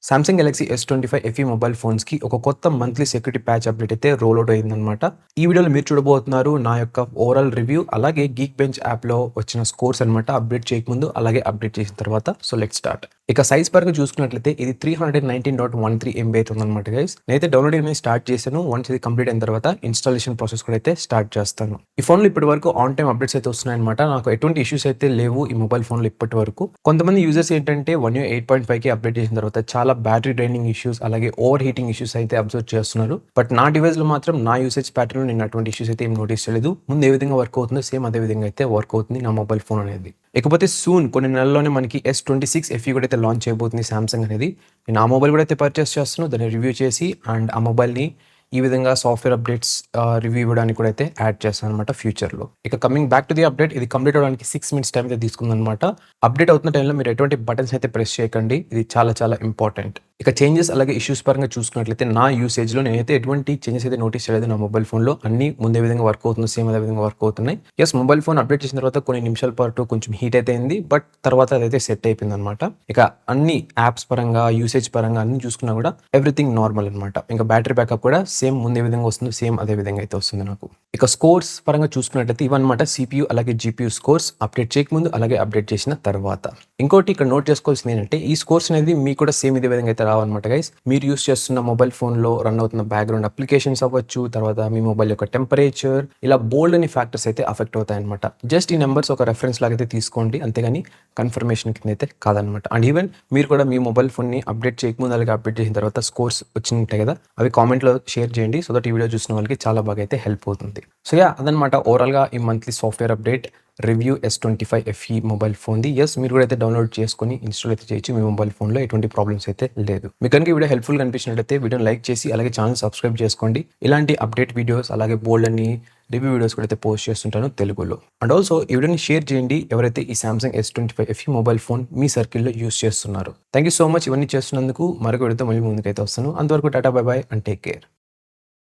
Samsung Galaxy S25 FE mobile ఫోన్స్‌కి ఒక కొత్త మంత్లీ సెక్యూరిటీ ప్యాచ్ అప్డేట్ అయితే రోల్ అవుట్ అయిందనమాట. ఈ వీడియోలో మీరు చూడబోతున్నారు నా యొక్క ఓవరాల్ రివ్యూ, అలాగే గీక్ బెంచ్ యాప్‌లో వచ్చిన స్కోర్స్ అనమాట. అప్డేట్ చేయకముందు, అలాగే అప్డేట్ చేసిన తర్వాత. So let's start. ఇక సైజ్ పరంగా చూసుకున్నట్లయితే ఇది 319.13 MB అయితే ఉందన్నమాట గైస్. నేనైతే డౌన్లోడింగ్ అనేది స్టార్ట్ చేశాను. వన్స్ ఇది కంప్లీట్ అయిన తర్వాత ఇన్‌స్టాలేషన్ ప్రాసెస్ కూడా అయితే స్టార్ట్ చేస్తాను. ఈ ఫోన్‌లో ఇప్పటి వరకు ఆన్ టైమ్ అప్డేట్స్ అయితే వస్తున్నాయన్నమాట. నాకు ఎటువంటి ఇష్యూస్ అయితే లేవు ఈ మొబైల్ ఫోన్‌లో ఇప్పటి వరకు. కొంతమంది యూజర్స్ ఏంటంటే 1 UI 8.5కి అప్డేట్ చేసిన తర్వాత చాలా బ్యాటరీ డ్రైనింగ్ ఇష్యూస్, అలాగే ఓవర్ హీటింగ్ ఇష్యూస్ అయితే అబ్జర్వ్ చేస్తున్నారు. బట్ నా డివైస్‌లో మాత్రం నా యూసేజ్ ప్యాటర్న్‌లో నేను అటువంటి ఇష్యూస్ అయితే ఏం నోటీస్ చేయలేదు. ముందు ఏ విధంగా వర్క్ అవుతుందో సేమ్ అదే విధంగా అయితే వర్క్ అవుతుంది నా మొబైల్ ఫోన్ అనేది. ఇకపోతే సూన్ కొన్ని నెలల్లోనే మనకి S26 FE కూడా అయితే లాంచ్ చేయబోతుంది సామ్సంగ్ అనేది. నేను ఆ మొబైల్ కూడా అయితే పర్చేస్ చేస్తున్నాను. దాన్ని రివ్యూ చేసి అండ్ ఆ మొబైల్‌ని ఈ విధంగా సాఫ్ట్‌వేర్ అప్డేట్స్ రివ్యూ ఇవ్వడానికి కూడా అయితే యాడ్ చేస్తానన్నమాట ఫ్యూచర్‌లో. ఇక coming back to the update, ఇది కంప్లీట్ అవ్వడానికి 6 మినిట్స్ టైం అయితే తీసుకుందన్నమాట. అప్డేట్ అవుతున్న టైంలో మీరు ఎటువంటి బటన్స్ అయితే ప్రెస్ చేయకండి. ఇది చాలా చాలా ఇంపార్టెంట్. ఇక చేంజెస్ అలాగే ఇష్యూస్ పరంగా చూసుకున్నట్లయితే నా యూసేజ్‌లో నేనైతే ఎటువంటి చేంజెస్ అయితే నోటీస్ చేయలేదు నా మొబైల్ ఫోన్‌లో. అన్నీ ముందే విధంగా వర్క్ అవుతుంది. సేమ్ అదే విధంగా వర్క్ అవుతున్నాయి. యెస్, మొబైల్ ఫోన్ అప్డేట్ చేసిన తర్వాత కొన్ని నిమిషాల పాటు కొంచెం హీట్ అయితే అయింది. బట్ తర్వాత అదైతే సెట్ అయిపోయిందన్నమాట. ఇక అన్ని యాప్స్ పరంగా, యూసేజ్ పరంగా అన్ని చూసుకున్నా కూడా ఎవ్రీథింగ్ నార్మల్ అనమాట. ఇంకా బ్యాటరీ బ్యాకప్ కూడా సేమ్ ముందే విధంగా వస్తుంది. సేమ్ అదే విధంగా అయితే వస్తుంది నాకు. ఇక స్కోర్స్ పరంగా చూసుకున్నట్లయితే ఇవన్నమాట CPU అలాగే GPU స్కోర్స్ అప్డేట్ చేయకముందు, అలాగే అప్డేట్ చేసిన తర్వాత. ఇంకోటి ఇక్కడ నోట్ చేసుకోవాల్సింది ఏంటంటే ఈ స్కోర్స్ అనేది మీకు కూడా సేమ్ ఇదే విధంగా అయితే రావన్నమాట గైస్. మీరు యూస్ చేస్తున్న మొబైల్ ఫోన్‌లో రన్ అవుతున్న బ్యాక్‌గ్రౌండ్ అప్లికేషన్స్ అవ్వచ్చు, తర్వాత మీ మొబైల్ యొక్క టెంపరేచర్, ఇలా బోల్డ్ అని ఫ్యాక్టర్స్ అయితే అఫెక్ట్ అవుతాయన్నమాట. జస్ట్ ఈ నెంబర్స్ ఒక రెఫరెన్స్ లాగా అయితే తీసుకోండి, అంతేగాని కన్ఫర్మేషన్ కింద అయితే కాదనమాట. అండ్ ఈవెన్ మీరు కూడా మీ మొబైల్ ఫోన్‌ని అప్డేట్ చేయకముందు, అలాగే అప్డేట్ చేసిన తర్వాత స్కోర్స్ వచ్చింటాయి కదా, అవి కామెంట్‌లో షేర్ చేయండి. సో దట్ ఈ వీడియో చూసిన వాళ్ళకి చాలా బాగా అయితే హెల్ప్ అవుతుంది. సో అదనమాట ఓవరాల్‌గా ఈ monthly software update review S25 FE mobile ఫోన్‌ది. యెస్, మీరు కూడా అయితే డౌన్లోడ్ చేసుకొని ఇన్‌స్టాల్ అయితే చేయొచ్చు. మీ మొబైల్ ఫోన్‌లో ఎటువంటి ప్రాబ్లమ్స్ అయితే లేదు. మీకు కనుక ఈ వీడియో హెల్ప్‌ఫుల్‌గా అనిపించినట్లయితే వీడియోని లైక్ చేసి, అలాగే ఛానల్ సబ్స్క్రైబ్ చేసుకోండి. ఇలాంటి అప్డేట్ వీడియోస్, అలాగే బోల్డ్ అని రివ్యూ వీడియోస్ కూడా అయితే పోస్ట్ చేస్తుంటాను తెలుగులో. అండ్ ఆల్సో ఈ వీడియోని షేర్ చేయండి ఎవరైతే ఈ Samsung S25 FE mobile phone మీ సర్కిల్‌లో యూస్ చేస్తున్నారు. థాంక్ యూ సో మచ్ ఇవన్నీ చేస్తున్నందుకు. మరొక వీడియోతో మళ్ళీ ముందుకైతే వస్తాను. అంతవరకు Tata, by by and take care.